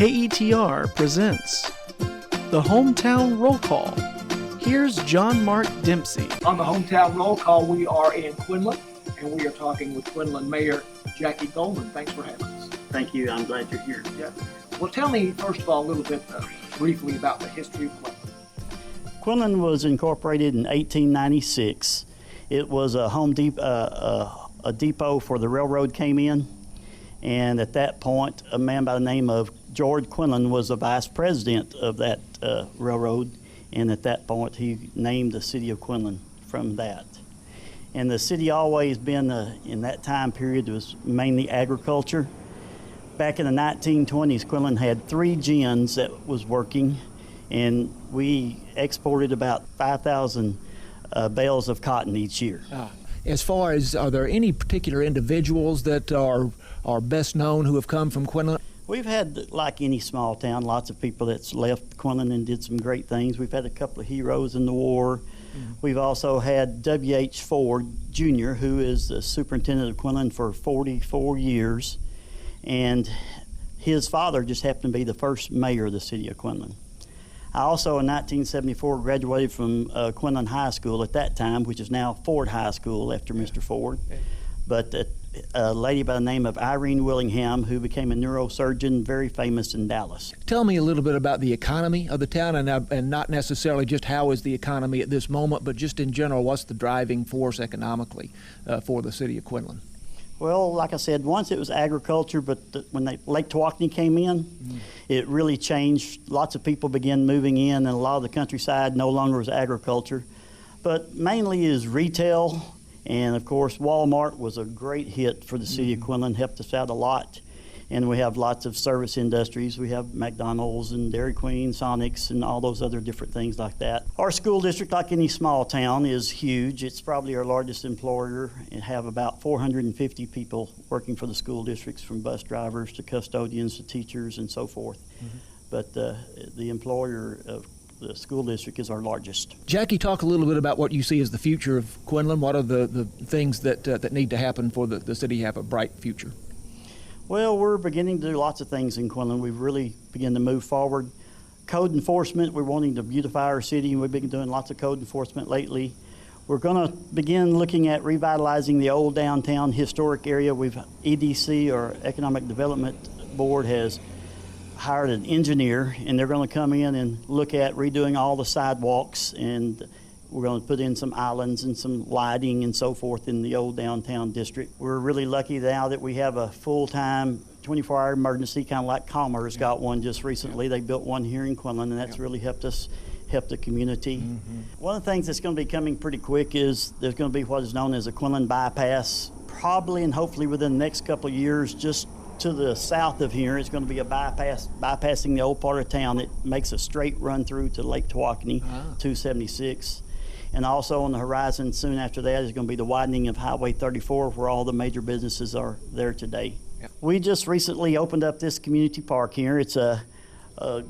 KETR presents the Hometown Roll Call. Here's John Mark Dempsey. On the Hometown Roll Call, we are in Quinlan, and we are talking with Quinlan Mayor Jacky Goleman. Thanks for having us. Thank you. I'm glad you're here. Yeah. Well, tell me, first of all, a little bit briefly about the history of Quinlan. Quinlan was incorporated in 1896. It was a a depot for the railroad came in, and at that point, a man by the name of George Quinlan was the vice president of that railroad, and at that point, he named the city of Quinlan from that. And the city always been, in that time period, was mainly agriculture. Back in the 1920s, Quinlan had 3 gins that was working, and we exported about 5,000 bales of cotton each year. As far as, are there any particular individuals that are best known who have come from Quinlan? We've had, like any small town, lots of people that's left Quinlan and did some great things. We've had a couple of heroes in the war. Mm-hmm. We've also had W.H. Ford, Jr., who is the superintendent of Quinlan for 44 years. And his father just happened to be the first mayor of the city of Quinlan. I also, in 1974, graduated from Quinlan High School at that time, which is now Ford High School after Mr. Ford. But a lady by the name of Irene Willingham, who became a neurosurgeon, very famous in Dallas. Tell me a little bit about the economy of the town, and not necessarily just how is the economy at this moment, but just in general, what's the driving force economically for the city of Quinlan? Well, like I said, once it was agriculture, but when Lake Tawakoni came in, it really changed. Lots of people began moving in, and a lot of the countryside no longer was agriculture, but mainly is retail. And of course, Walmart was a great hit for the city of Quinlan, helped us out a lot. And we have lots of service industries. We have McDonald's and Dairy Queen, Sonics, and all those other different things like that. Our school district, like any small town, is huge. It's probably our largest employer. It have about 450 people working for the school districts, from bus drivers to custodians to teachers and so forth. Mm-hmm. But the employer of the school district is our largest. Jacky, talk a little bit about what you see as the future of Quinlan. What are the things that need to happen for the city to have a bright future? Well, we're beginning to do lots of things in Quinlan. We've really begun to move forward. Code enforcement, we're wanting to beautify our city, and we've been doing lots of code enforcement lately. We're going to begin looking at revitalizing the old downtown historic area. EDC, or Economic Development Board, has hired an engineer, and they're going to come in and look at redoing all the sidewalks, and we're going to put in some islands and some lighting and so forth in the old downtown district. We're really lucky now that we have a full-time 24-hour emergency, kind of like Commerce got one just recently. They built one here in Quinlan, and that's really helped the community. Mm-hmm. One of the things that's going to be coming pretty quick is there's going to be what is known as a Quinlan Bypass. Probably and hopefully within the next couple of years, just to the south of here, it's going to be a bypassing the old part of town that makes a straight run through to Lake Tawakoni, 276. And also on the horizon soon after that is going to be the widening of Highway 34, where all the major businesses are there today. Yep. We just recently opened up this community park here. It's a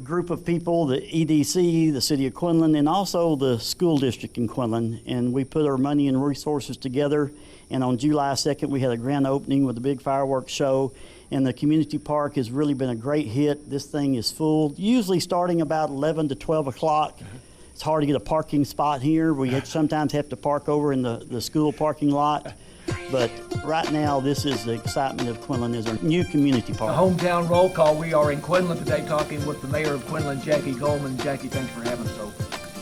group of people, the EDC, the city of Quinlan, and also the school district in Quinlan. And we put our money and resources together. And on July 2nd, we had a grand opening with a big fireworks show. And the community park has really been a great hit. This thing is full, usually starting about 11 to 12 o'clock. Mm-hmm. It's hard to get a parking spot here. We sometimes have to park over in the school parking lot. But right now, this is the excitement of Quinlan, is our new community park. The Hometown Roll Call. We are in Quinlan today talking with the mayor of Quinlan, Jacky Goleman. Jacky, thanks for having us over.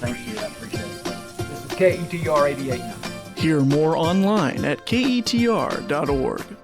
Thank you. I appreciate it. This is KETR 88.9. Hear more online at ketr.org.